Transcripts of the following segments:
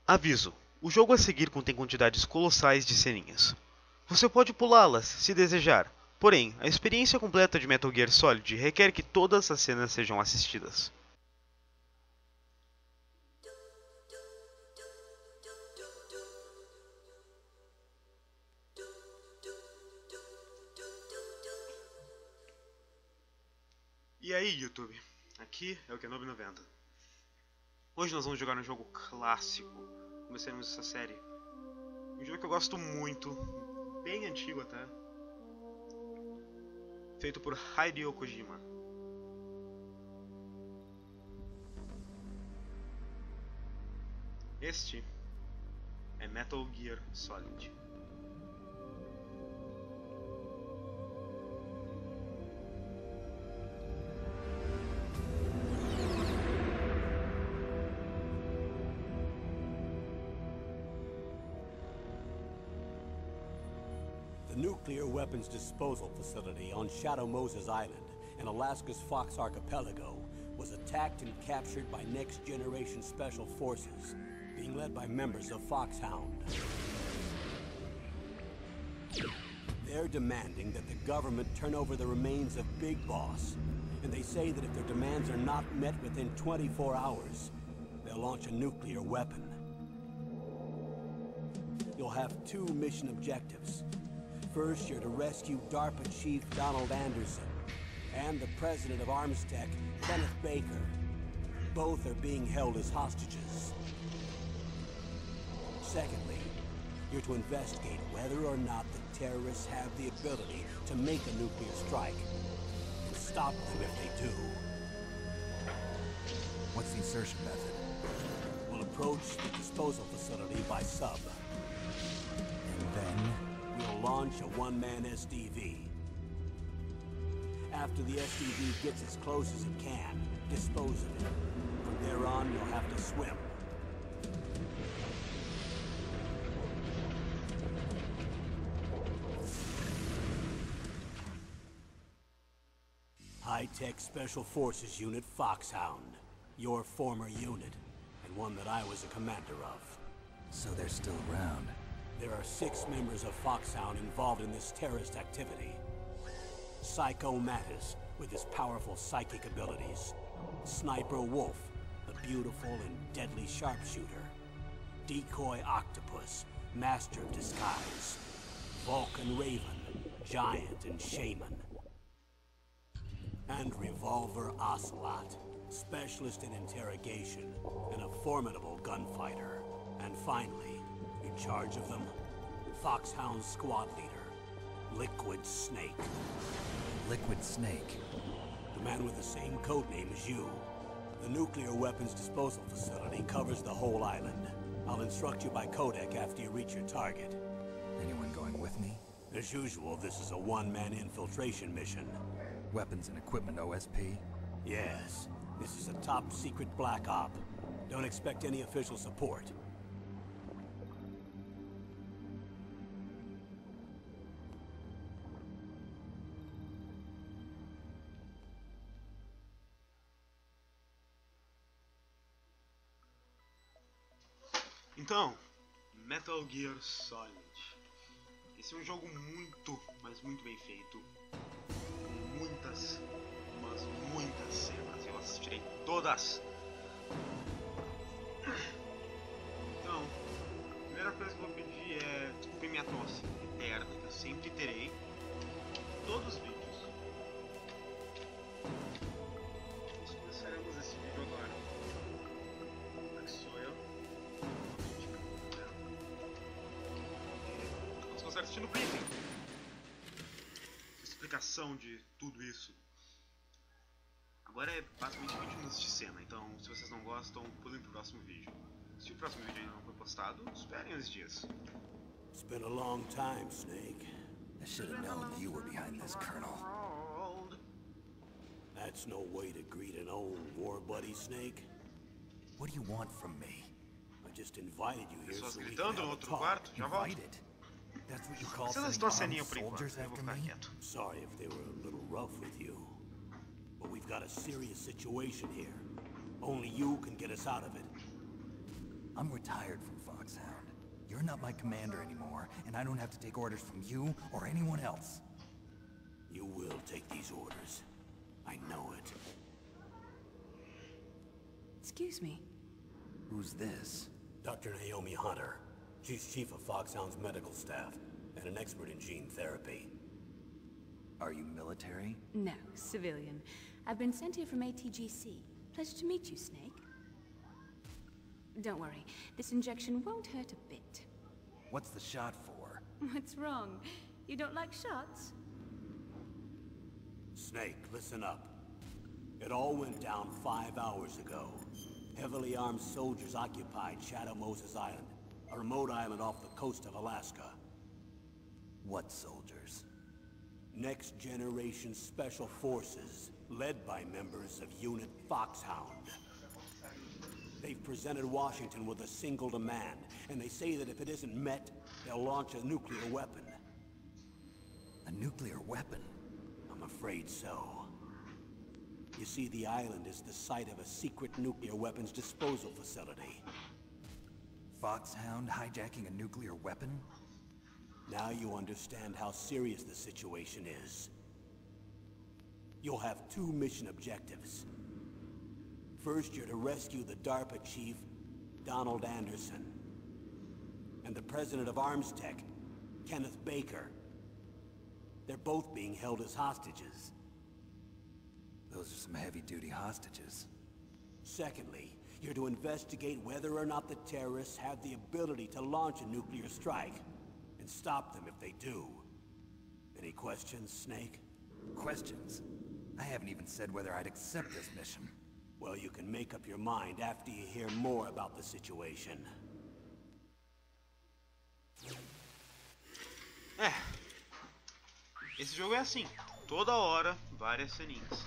Aviso: o jogo a seguir contém quantidades colossais de ceninhas. Você pode pulá-las, se desejar, porém, a experiência completa de Metal Gear Solid requer que todas as cenas sejam assistidas. E aí, YouTube? Aqui é o Kenobi90. Hoje nós vamos jogar um jogo clássico. Começaremos essa série. Um jogo que eu gosto muito, bem antigo até. Feito por Hideo Kojima. Este é Metal Gear Solid. Nuclear weapons disposal facility on Shadow Moses Island in Alaska's Fox Archipelago was attacked and captured by next-generation special forces, being led by members of Foxhound. They're demanding that the government turn over the remains of Big Boss, and they say that if their demands are not met within 24 hours, they'll launch a nuclear weapon. You'll have two mission objectives. First, you're to rescue DARPA Chief Donald Anderson and the President of Armstech, Kenneth Baker. Both are being held as hostages. Secondly, you're to investigate whether or not the terrorists have the ability to make a nuclear strike and stop them if they do. What's the insertion method? We'll approach the disposal facility by sub. And then? We'll launch a one-man SDV. After the SDV gets as close as it can, dispose of it. From there on, you'll have to swim. High-Tech Special Forces Unit Foxhound. Your former unit, and one that I was a commander of. So they're still around. There are 6 members of Foxhound involved in this terrorist activity. Psycho Mattis, with his powerful psychic abilities. Sniper Wolf, the beautiful and deadly sharpshooter. Decoy Octopus, master of disguise. Vulcan Raven, giant and shaman. And Revolver Ocelot, specialist in interrogation and a formidable gunfighter. And finally, in charge of them, Foxhound squad leader, Liquid Snake. Liquid Snake? The man with the same codename as you. The nuclear weapons disposal facility covers the whole island. I'll instruct you by codec after you reach your target. Anyone going with me? As usual, this is a one-man infiltration mission. Weapons and equipment OSP? Yes. This is a top-secret black op. Don't expect any official support. Então, Metal Gear Solid. Esse é um jogo muito, mas muito bem feito. Com muitas, mas muitas cenas. Eu assistirei todas. Então, a primeira coisa que eu vou pedir é desculpem minha tosse eterna, que eu sempre terei. Todos os vídeos. Nós começaremos esse vídeo agora. Aqui sou eu. Vamos começar assistindo o briefing. Explicação de tudo isso. Agora é basicamente 20 minutos de cena, então se vocês não gostam, pulem pro próximo vídeo. Se o próximo vídeo ainda não foi postado, esperem uns dias. It's been a long time, Snake. I should have known you were behind this, Colonel. That's no way to greet an old war buddy, Snake. What do you want from me? I just invited you here Pessoas so we can gritando no have a outro talk. quarto, já volto. Invited? That's what you call Vocês sending estão ceninha armed por enquanto, soldiers eu vou after ficar me? quieto. Sorry if they were a little rough with you. But we've got a serious situation here. Only you can get us out of it. I'm retired from Foxhound. You're not my commander anymore, and I don't have to take orders from you or anyone else. You will take these orders. I know it. Excuse me. Who's this? Dr. Naomi Hunter. She's chief of Foxhound's medical staff, and an expert in gene therapy. Are you military? No, civilian. I've been sent here from ATGC. Pleasure to meet you, Snake. Don't worry, this injection won't hurt a bit. What's the shot for? What's wrong? You don't like shots? Snake, listen up. It all went down 5 hours ago. Heavily armed soldiers occupied Shadow Moses Island, a remote island off the coast of Alaska. What soldiers? Next Generation Special Forces, led by members of Unit Foxhound. They've presented Washington with a single demand, and they say that if it isn't met, they'll launch a nuclear weapon. A nuclear weapon? I'm afraid so. You see, the island is the site of a secret nuclear weapons disposal facility. Foxhound hijacking a nuclear weapon? Now you understand how serious the situation is. You'll have 2 mission objectives. First, you're to rescue the DARPA chief, Donald Anderson, and the president of Arms Tech, Kenneth Baker. They're both being held as hostages. Those are some heavy-duty hostages. Secondly, you're to investigate whether or not the terrorists have the ability to launch a nuclear strike, and stop them if they do. Any questions, Snake? Questions? I haven't even said whether I'd accept this mission. Well, you can make up your mind after you hear more about the situation. Esse jogo é assim, toda hora, várias ceninhas.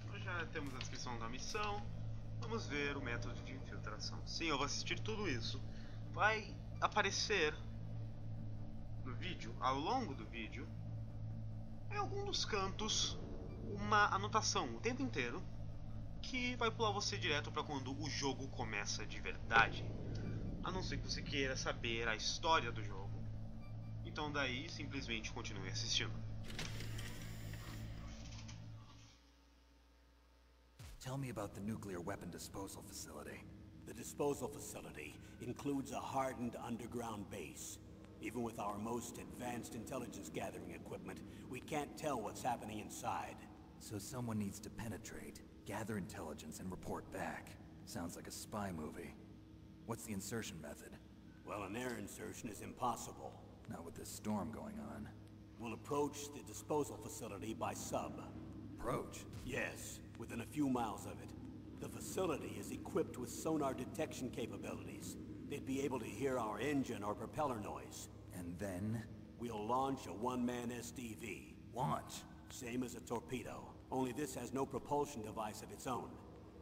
Nós já temos a descrição da missão, vamos ver o método de infiltração. Sim, eu vou assistir tudo isso. Vai aparecer no vídeo, ao longo do vídeo, em algum dos cantos, uma anotação o tempo inteiro, que vai pular você direto para quando o jogo começa de verdade. A não ser que você queira saber a história do jogo. Então daí simplesmente continue assistindo. Tell me about the nuclear weapon disposal facility. The disposal facility includes a hardened underground base. Even with our most advanced intelligence gathering equipment, we can't tell what's happening inside. So someone needs to penetrate, gather intelligence, and report back. Sounds like a spy movie. What's the insertion method? Well, an air insertion is impossible. Not with this storm going on. We'll approach the disposal facility by sub. Approach? Yes, within a few miles of it. The facility is equipped with sonar detection capabilities. They'd be able to hear our engine or propeller noise. And then? We'll launch a one-man SDV. Launch? Same as a torpedo, only this has no propulsion device of its own.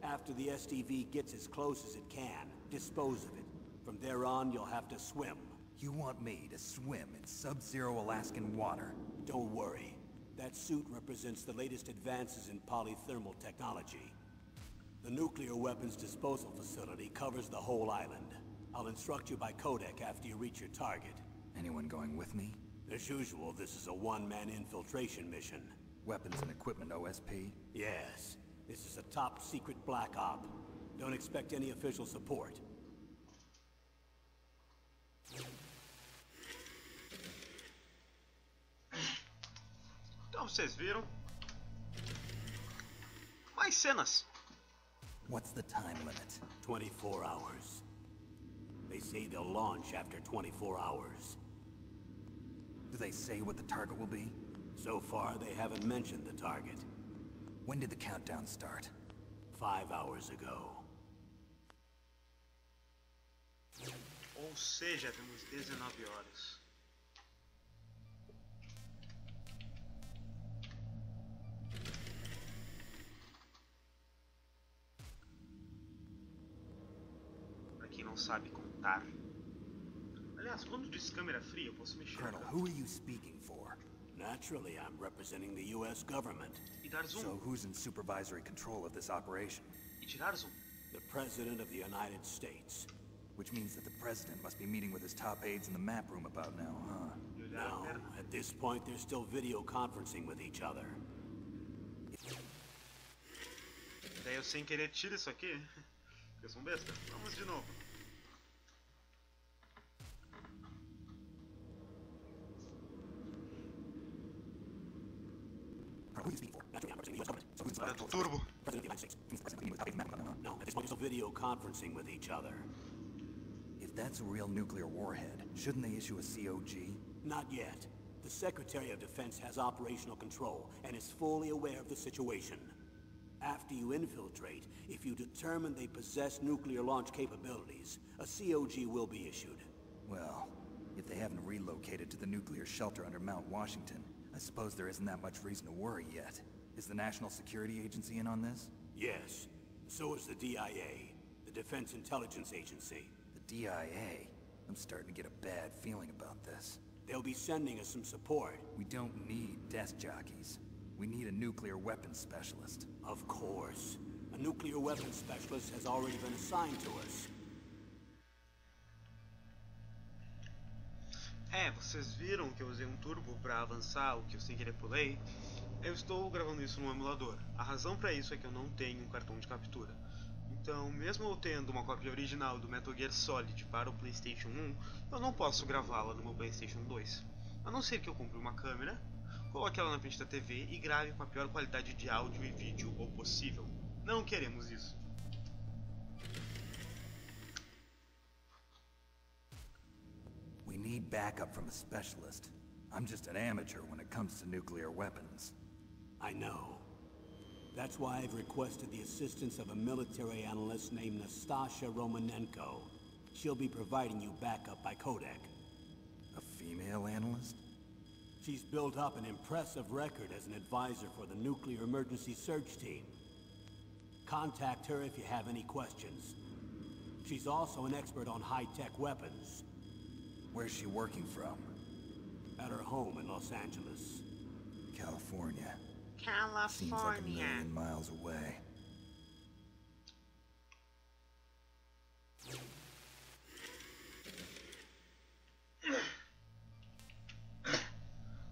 After the SDV gets as close as it can, dispose of it. From there on, you'll have to swim. You want me to swim in sub-zero Alaskan water? Don't worry. That suit represents the latest advances in polythermal technology. The nuclear weapons disposal facility covers the whole island. I'll instruct you by codec after you reach your target. Anyone going with me? As usual, this is a one-man infiltration mission. Weapons and equipment OSP? Yes. This is a top-secret black op. Don't expect any official support. Então vocês viram? Mais cenas! What's the time limit? 24 hours. They say they'll launch after 24 hours. Do they say what the target will be? So far, they haven't mentioned the target. When did the countdown start? 5 hours ago. Ou seja, temos 19 horas. Pra quem não sabe contar. Aliás, quando diz câmera fria, eu posso mexer. Colonel, who are you speaking for? Naturally, I'm representing the U.S. government. E dar zoom. So who's in supervisory control of this operation? E tirar zoom. The President of the United States. which means that the president must be meeting with his top aides in the map room about now, huh? No, at this point they're still video conferencing with each other. Daí eu sem querer tiro isso aqui. Eu sou um besta. Vamos de novo. Olha do turbo. No, at this point they're still video conferencing with each other. If that's a real nuclear warhead, shouldn't they issue a COG? Not yet. The Secretary of Defense has operational control and is fully aware of the situation. After you infiltrate, if you determine they possess nuclear launch capabilities, a COG will be issued. Well, if they haven't relocated to the nuclear shelter under Mount Washington, I suppose there isn't that much reason to worry yet. Is the National Security Agency in on this? Yes. So is the DIA, the Defense Intelligence Agency. The DIA? I'm starting to get a bad feeling about this. They'll be sending us some support. We don't need desk jockeys. We need a nuclear weapons specialist. Of course. A nuclear weapons specialist has already been assigned to us. Vocês viram que eu usei um turbo para avançar o que eu sem querer pulei? Eu estou gravando isso no emulador. A razão para isso é que eu não tenho um cartão de captura. Então, mesmo eu tendo uma cópia original do Metal Gear Solid para o PlayStation 1, eu não posso gravá-la no meu PlayStation 2. A não ser que eu compre uma câmera, coloque ela na frente da TV e grave com a pior qualidade de áudio e vídeo possível. Não queremos isso. We need backup from a specialist. I'm just an amateur when it comes to nuclear weapons. I know. That's why I've requested the assistance of a military analyst named Nastasha Romanenko. She'll be providing you backup by codec. A female analyst? She's built up an impressive record as an advisor for the Nuclear Emergency Search Team. Contact her if you have any questions. She's also an expert on high-tech weapons. Where's she working from? At her home in Los Angeles. California. Seems like a million miles away.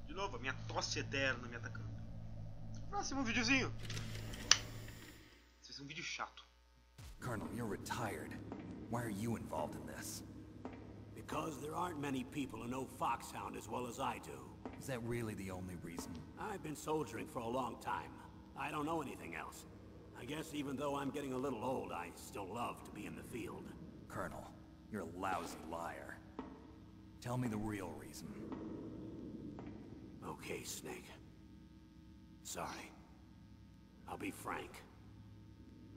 De novo, a minha tosse eterna me atacando. Próximo videozinho. Esse vai ser um vídeo chato. Colonel, you're retired. Why are you involved in this? Because there aren't many people who know Foxhound as well as I do. Is that really the only reason? I've been soldiering for a long time. I don't know anything else. I guess even though I'm getting a little old, I still love to be in the field. Colonel, you're a lousy liar. Tell me the real reason. Okay, Snake. Sorry. I'll be frank.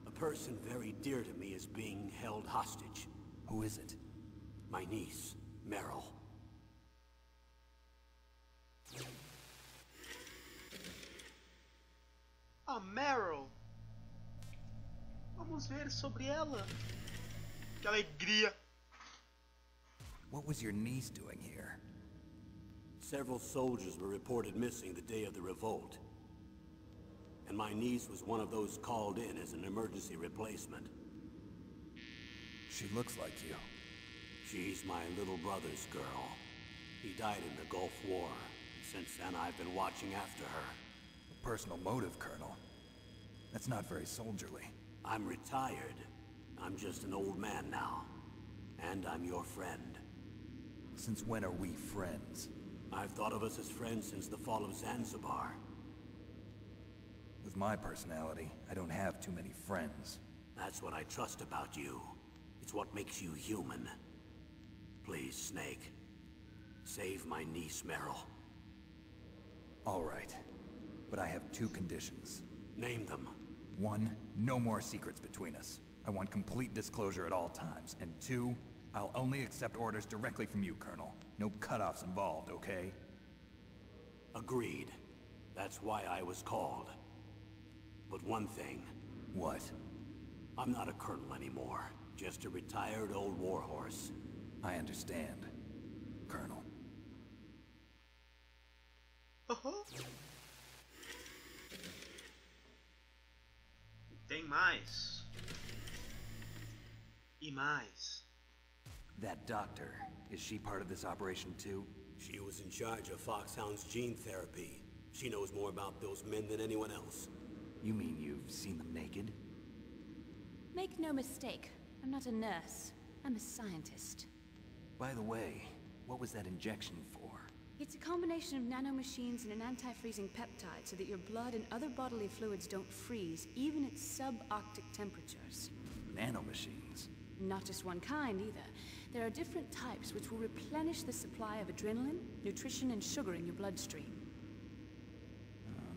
A person very dear to me is being held hostage. Who is it? My niece, Meryl. A Meryl. Vamos ver sobre ela. Que alegria. What was your niece doing here? Several soldiers were reported missing the day of the revolt. And my niece was one of those called in as an emergency replacement. She looks like you. She's my little brother's girl. He died in the Gulf War. Since then, I've been watching after her. A personal motive, Colonel. That's not very soldierly. I'm retired. I'm just an old man now. And I'm your friend. Since when are we friends? I've thought of us as friends since the fall of Zanzibar. With my personality, I don't have too many friends. That's what I trust about you. It's what makes you human. Please, Snake. Save my niece, Meryl. All right. But I have two conditions. Name them. 1, no more secrets between us. I want complete disclosure at all times. And 2, I'll only accept orders directly from you, Colonel. No cutoffs involved, okay? Agreed. That's why I was called. But one thing. What? I'm not a colonel anymore. Just a retired old warhorse. I understand, Colonel. Tem mais. E mais. That doctor, is she part of this operation too? She was in charge of Foxhound's gene therapy. She knows more about those men than anyone else. You mean you've seen them naked? Make no mistake, I'm not a nurse. I'm a scientist. By the way, what was that injection for? It's a combination of nanomachines and an anti-freezing peptide so that your blood and other bodily fluids don't freeze, even at subarctic temperatures. Nanomachines? Not just one kind, either. There are different types which will replenish the supply of adrenaline, nutrition, and sugar in your bloodstream.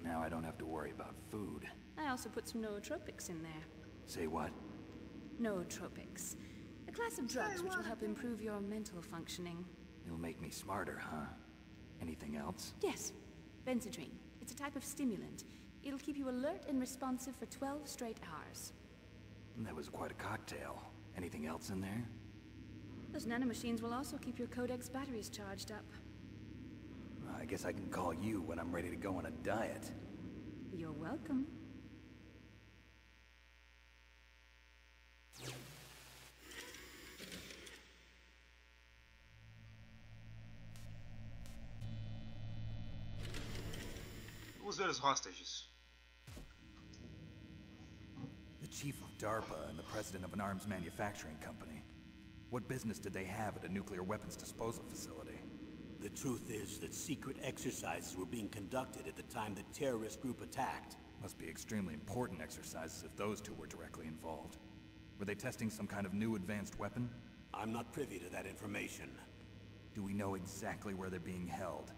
Now I don't have to worry about food. I also put some nootropics in there. Say what? Nootropics. A class of drugs which will help improve your mental functioning. It'll make me smarter, huh? Anything else? Yes. Benzedrine. It's a type of stimulant. It'll keep you alert and responsive for 12 straight hours. That was quite a cocktail. Anything else in there? Those nanomachines will also keep your Codex batteries charged up. I guess I can call you when I'm ready to go on a diet. You're welcome. Vamos ver os hostages. The chief of DARPA and the president of an arms manufacturing company. What business did they have at a nuclear weapons disposal facility? The truth is that secret exercises were being conducted at the time the terrorist group attacked. Must be extremely important exercises if those two were directly involved. Were they testing some kind of new advanced weapon? I'm not privy to that information. Do we know exactly where they're being held?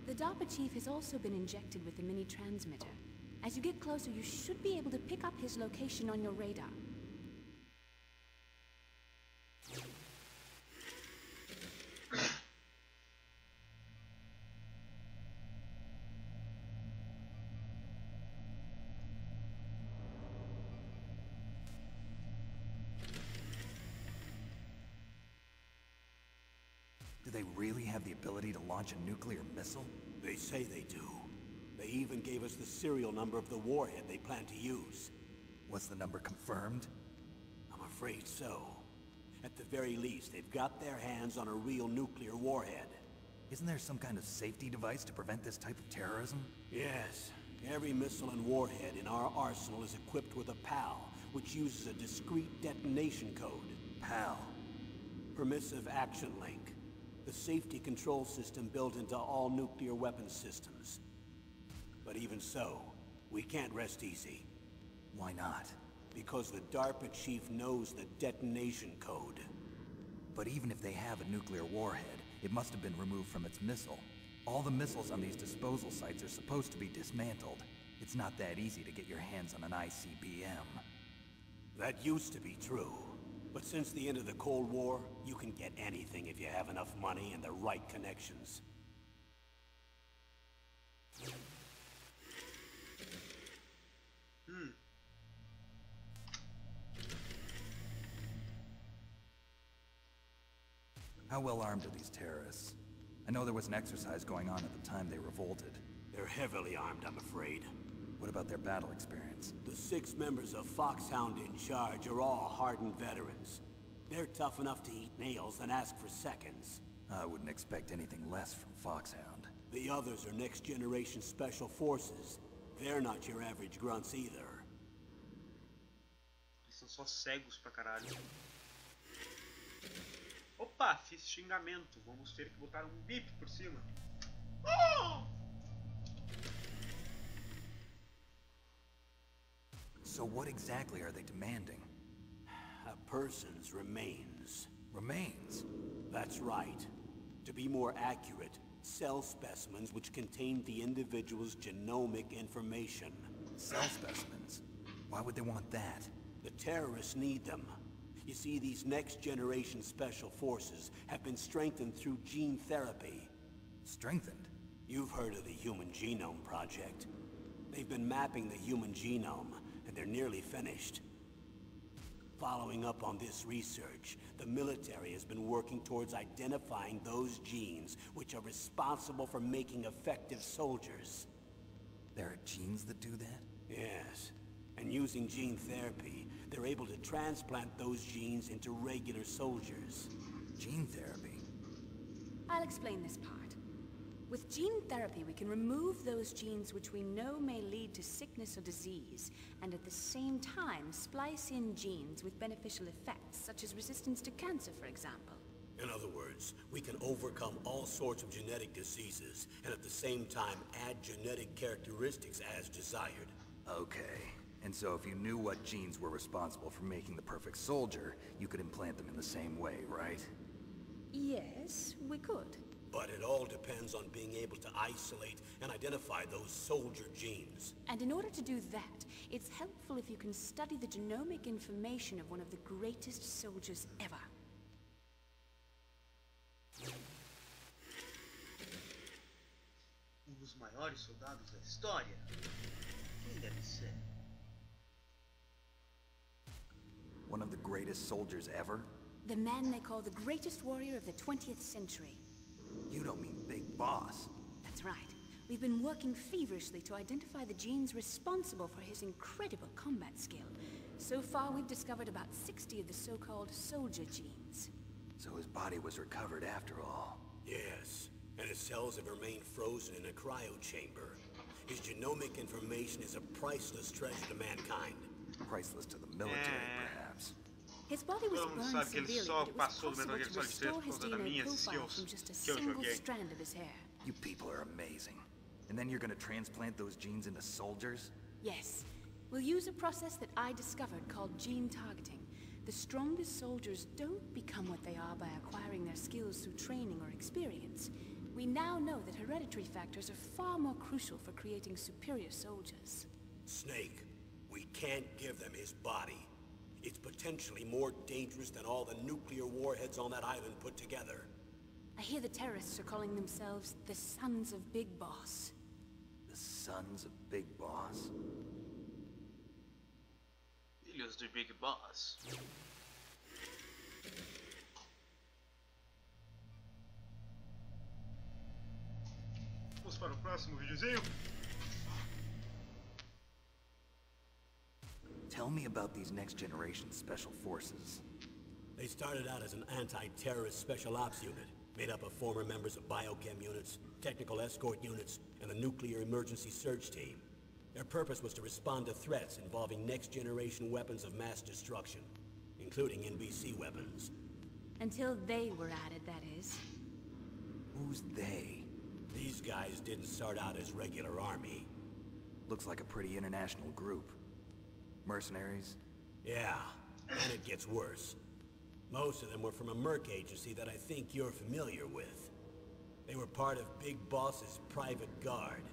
The DARPA chief has also been injected with a mini-transmitter. As you get closer, you should be able to pick up his location on your radar. Do they really have the ability to launch a nuclear missile? They say they do. They even gave us the serial number of the warhead they plan to use. Was the number confirmed? I'm afraid so. At the very least, they've got their hands on a real nuclear warhead. Isn't there some kind of safety device to prevent this type of terrorism? Yes. Every missile and warhead in our arsenal is equipped with a PAL, which uses a discrete detonation code. PAL? Permissive Action Link. The safety control system built into all nuclear weapons systems. But even so, we can't rest easy. Why not? Because the DARPA chief knows the detonation code. But even if they have a nuclear warhead, it must have been removed from its missile. All the missiles on these disposal sites are supposed to be dismantled. It's not that easy to get your hands on an ICBM. That used to be true. But since the end of the Cold War, you can get anything if you have enough money and the right connections. How well armed are these terrorists? I know there was an exercise going on at the time they revolted. They're heavily armed, I'm afraid. What about their battle experience? The 6 members of Foxhound in charge are all hardened veterans. They're tough enough to eat nails and ask for seconds. I wouldn't expect anything less from Foxhound. The others are next-generation special forces. They're not your average grunts either. Eles são só cegos pra caralho. Opa, fiz xingamento. Vamos ter que botar um bip por cima. Oh! So what exactly are they demanding? A person's remains. Remains? That's right. To be more accurate, cell specimens which contain the individual's genomic information. Cell specimens? Why would they want that? The terrorists need them. You see, these next-generation special forces have been strengthened through gene therapy. Strengthened? You've heard of the Human Genome Project. They've been mapping the human genome, and they're nearly finished. Following up on this research, the military has been working towards identifying those genes which are responsible for making effective soldiers. There are genes that do that? Yes. And using gene therapy, they're able to transplant those genes into regular soldiers. Gene therapy? I'll explain this part. With gene therapy, we can remove those genes which we know may lead to sickness or disease, and at the same time splice in genes with beneficial effects, such as resistance to cancer, for example. In other words, we can overcome all sorts of genetic diseases, and at the same time add genetic characteristics as desired. Okay. And so if you knew what genes were responsible for making the perfect soldier, you could implant them in the same way, right? Yes, we could. But it all depends on being able to isolate and identify those soldier genes. And in order to do that, it's helpful if you can study the genomic information of one of the greatest soldiers ever. Dos maiores soldados da história? Quem deve ser? One of the greatest soldiers ever? The man they call the greatest warrior of the 20th century. You don't mean Big Boss. That's right. We've been working feverishly to identify the genes responsible for his incredible combat skill. So far, we've discovered about 60 of the so-called soldier genes. So his body was recovered after all. Yes, and his cells have remained frozen in a cryo chamber. His genomic information is a priceless treasure to mankind. Priceless to the military, perhaps. His body was Todo mundo burned sabe que ele severely, só but it was passou do possible Metal Gear to Solid 3 restore por his causa das DNA minhas profile skills from just a que eu single joguei. strand of his hair. You people are amazing. And then you're gonna transplant those genes into soldiers? Yes. We'll use a process that I discovered called gene targeting. The strongest soldiers don't become what they are by acquiring their skills through training or experience. We now know that hereditary factors are far more crucial for creating superior soldiers. Snake, we can't give them his body. It's potentially more dangerous than all the nuclear warheads on that island put together. I hear the terrorists are calling themselves the Sons of Big Boss. The Sons of Big Boss? Filhos de Big Boss. Vamos para o próximo videozinho. Tell me about these next-generation special forces. They started out as an anti-terrorist special ops unit, made up of former members of biochem units, technical escort units, and the nuclear emergency search team. Their purpose was to respond to threats involving next-generation weapons of mass destruction, including NBC weapons. Until they were added, that is. Who's they? These guys didn't start out as regular army. Looks like a pretty international group. Mercenaries? Yeah, and it gets worse. Most of them were from a merc agency that I think you're familiar with. They were part of Big Boss's private guard.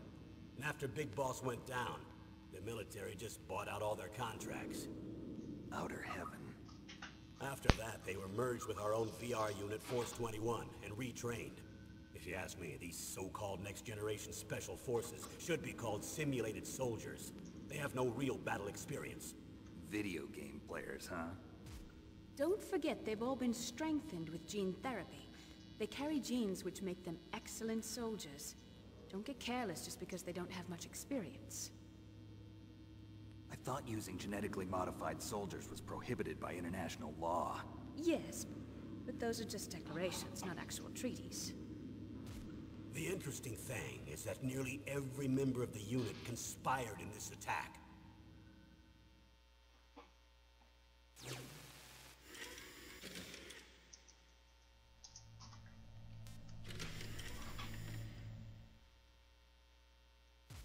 And after Big Boss went down, the military just bought out all their contracts. Outer heaven. After that, they were merged with our own VR unit, Force 21, and retrained. If you ask me, these so-called next-generation special forces should be called simulated soldiers. They have no real battle experience. Video game players, huh? Don't forget they've all been strengthened with gene therapy. They carry genes which make them excellent soldiers. Don't get careless just because they don't have much experience. I thought using genetically modified soldiers was prohibited by international law. Yes, but those are just declarations, not actual treaties. The interesting thing is that nearly every member of the unit conspired in this attack.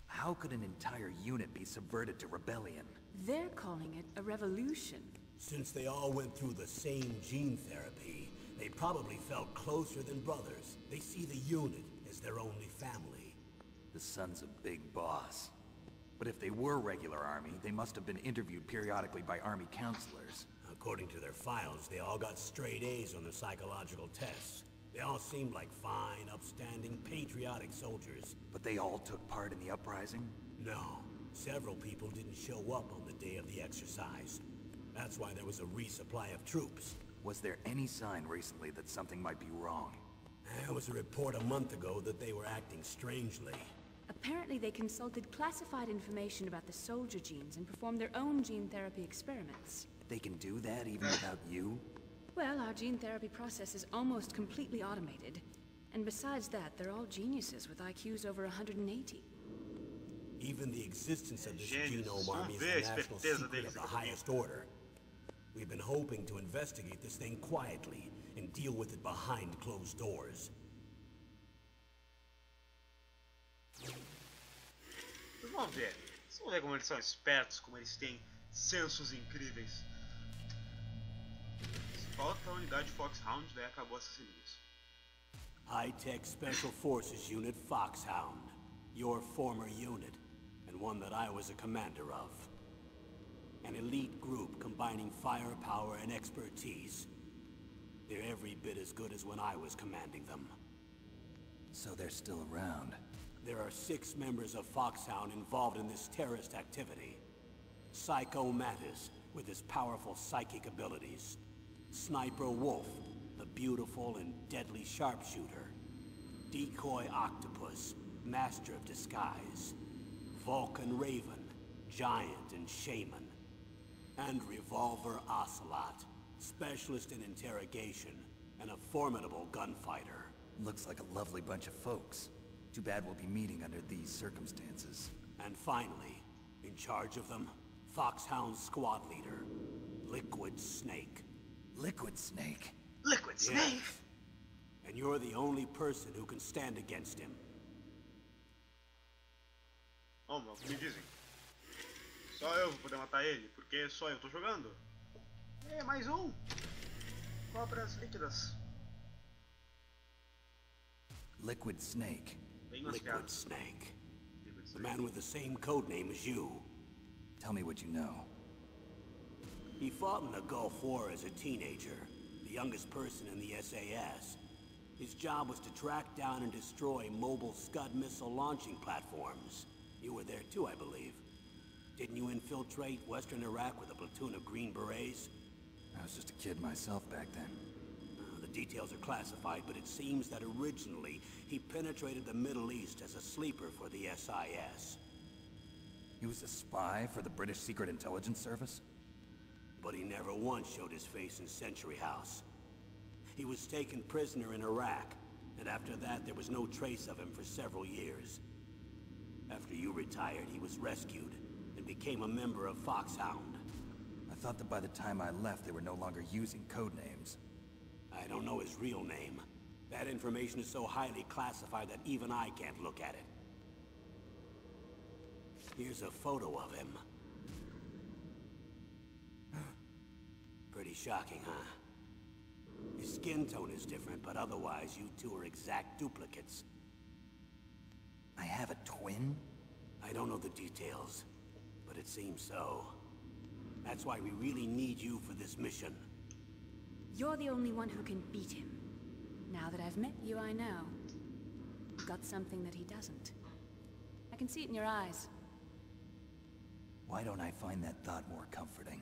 How could an entire unit be subverted to rebellion? They're calling it a revolution. Since they all went through the same gene therapy, they probably felt closer than brothers. They see the unit as their only family. The Sons of Big Boss. But if they were regular army, they must have been interviewed periodically by army counselors. According to their files, they all got straight A's on their psychological tests. They all seemed like fine, upstanding, patriotic soldiers. But they all took part in the uprising? No. Several people didn't show up on the day of the exercise. That's why there was a resupply of troops. Was there any sign recently that something might be wrong? There was a report a month ago that they were acting strangely. Apparently they consulted classified information about the soldier genes and performed their own gene therapy experiments. They can do that even without you? Well, our gene therapy process is almost completely automated. And besides that, they're all geniuses with IQs over 180. Even the existence of this Gênios. genome army is Vamos ver a a national esperteza secret deles of the aqui. highest order. We've been hoping to investigate this thing quietly and deal with it behind closed doors. Vocês vão ver. Vocês vão ver como eles são espertos, como eles têm sensos incríveis. Falta a unidade Foxhound, daí acabou assassininhos. High-tech Special Forces Unit Foxhound. Your former unit, and one that I was a commander of. An elite group combining firepower and expertise. They're every bit as good as when I was commanding them. So they're still around. There are 6 members of Foxhound involved in this terrorist activity. Psycho-Mantis, with his powerful psychic abilities. Sniper Wolf, the beautiful and deadly sharpshooter. Decoy Octopus, master of disguise. Vulcan Raven, giant and shaman. And Revolver Ocelot, specialist in interrogation and a formidable gunfighter. Looks like a lovely bunch of folks. Too bad we'll be meeting under these circumstances. And finally, in charge of them, Foxhound's squad leader, Liquid Snake. Liquid Snake? Liquid Snake! Yes. And you're the only person who can stand against him. Oh, meu, me dizem. Só eu vou poder matar ele, porque só eu tô jogando. É, mais um. Cobras líquidas. Liquid Snake. Bem Liquid mascarado. Snake. Liquid The Snake. man with the same codename as you. Tell me what you know. He fought in the Gulf War as a teenager, the youngest person in the SAS. His job was to track down and destroy mobile Scud missile launching platforms. You were there too, I believe. Didn't you infiltrate Western Iraq with a platoon of Green Berets? I was just a kid myself back then. The details are classified, but it seems that originally he penetrated the Middle East as a sleeper for the SIS. He was a spy for the British Secret Intelligence Service? But he never once showed his face in Century House. He was taken prisoner in Iraq, and after that there was no trace of him for several years. After you retired, he was rescued and became a member of Foxhound. I thought that by the time I left, they were no longer using code names. I don't know his real name. That information is so highly classified that even I can't look at it. Here's a photo of him. Pretty shocking, huh? His skin tone is different, but otherwise you two are exact duplicates. I have a twin? I don't know the details, but it seems so. That's why we really need you for this mission. You're the only one who can beat him. Now that I've met you, I know. You've got something that he doesn't. I can see it in your eyes. Why don't I find that thought more comforting?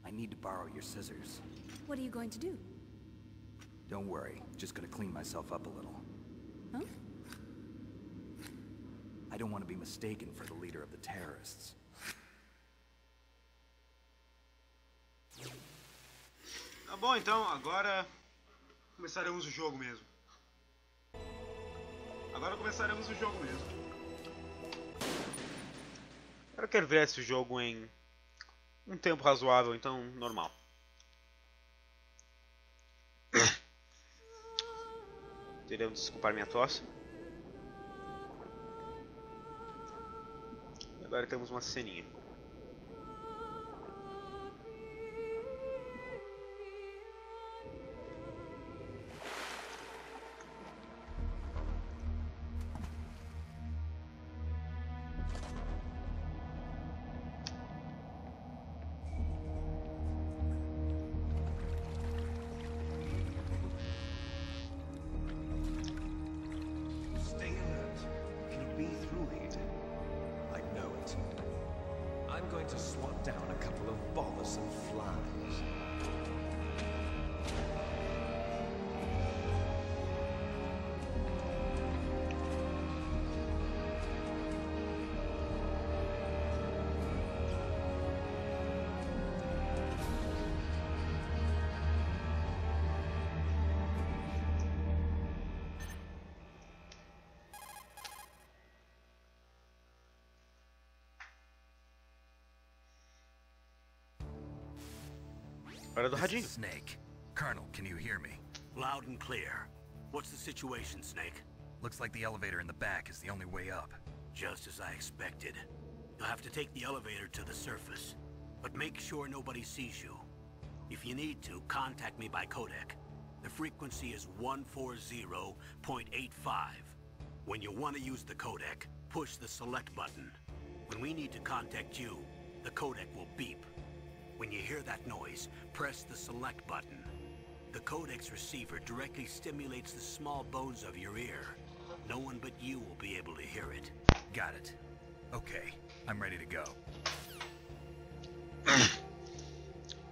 I need to borrow your scissors. What are you going to do? Don't worry, just gonna clean myself up a little. Huh? I don't want to be mistaken for the leader of the terrorists. Tá bom, então, agora começaremos o jogo mesmo. Agora começaremos o jogo mesmo. Eu quero ver esse jogo em um tempo razoável, então normal. Teremos desculpar minha tosse. E agora temos uma ceninha. Stay alert. It'll be through here. I know it. I'm going to swat down a couple of bothersome flies. Hora do This radinho. is Snake. Colonel, can you hear me? Loud and clear. What's the situation, Snake? Looks like the elevator in the back is the only way up. Just as I expected. You'll have to take the elevator to the surface. But make sure nobody sees you. If you need to, contact me by codec. The frequency is 140.85. When you want to use the codec, push the select button. When we need to contact you, the codec will beep. When you hear that noise, press the select button. The codec's receiver directly stimulates the small bones of your ear. No one but you will be able to hear it. Got it. Okay, I'm ready to go.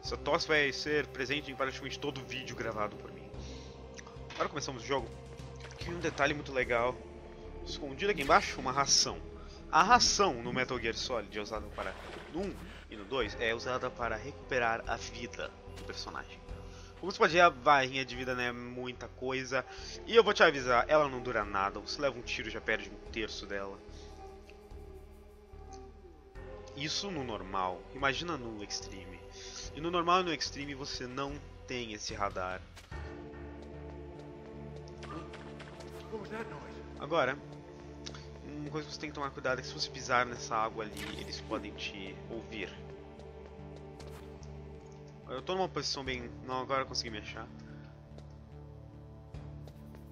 Essa tosse vai ser presente em praticamente todo o vídeo gravado por mim. Agora começamos o jogo. Aqui um detalhe muito legal. Escondido aqui embaixo, uma ração. A ração no Metal Gear Solid é usada para... No 1 e no 2 é usada para recuperar a vida do personagem. Como você pode ver, a barrinha de vida não é muita coisa. E eu vou te avisar, ela não dura nada. Você leva um tiro e já perde um terço dela. Isso no normal. Imagina no Extreme. E no normal e no Extreme você não tem esse radar. Agora, uma coisa que você tem que tomar cuidado é que se você pisar nessa água ali, eles podem te ouvir. Eu tô numa posição bem... Não, agora eu consegui me achar.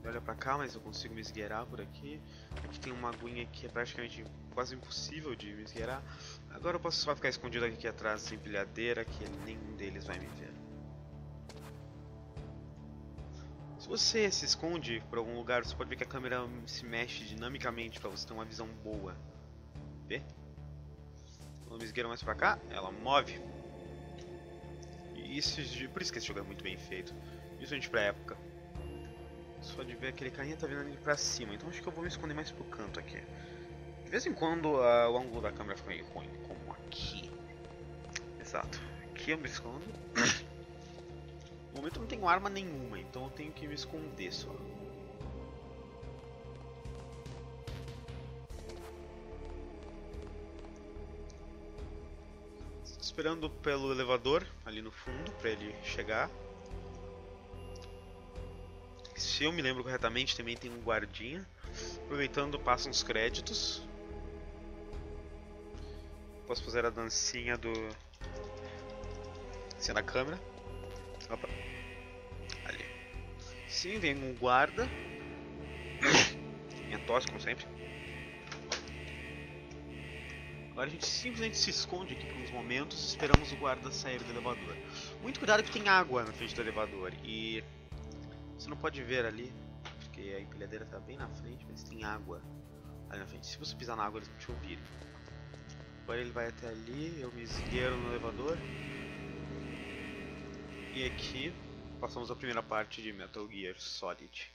Olha pra cá, mas eu consigo me esgueirar por aqui. Aqui tem uma aguinha que é praticamente quase impossível de me esgueirar. Agora eu posso só ficar escondido aqui atrás sem empilhadeira, que nenhum deles vai me ver. Se você se esconde por algum lugar, você pode ver que a câmera se mexe dinamicamente para você ter uma visão boa. Vê? Quando eu me esgueiro mais pra cá, ela move. E isso, por isso que esse jogo é muito bem feito. Principalmente pra época. Você pode ver aquele carinha tá vindo ali pra cima, então acho que eu vou me esconder mais pro canto aqui. De vez em quando o ângulo da câmera fica meio ruim, como aqui. Exato. Aqui eu me escondo. No momento eu não tenho arma nenhuma, então eu tenho que me esconder só. Esperando pelo elevador ali no fundo para ele chegar. Se eu me lembro corretamente, também tem um guardinha. Aproveitando, passam os créditos. Posso fazer a dancinha do... Assim na câmera. Opa. Ali. Sim, vem um guarda. Minha tosse, como sempre. Agora a gente simplesmente se esconde aqui por uns momentos e esperamos o guarda sair do elevador. Muito cuidado que tem água na frente do elevador. E você não pode ver ali, porque a empilhadeira está bem na frente, mas tem água ali na frente. Se você pisar na água, eles vão te ouvir. Agora ele vai até ali, eu me esgueiro no elevador. E aqui passamos a primeira parte de Metal Gear Solid.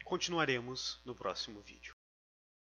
Continuaremos no próximo vídeo.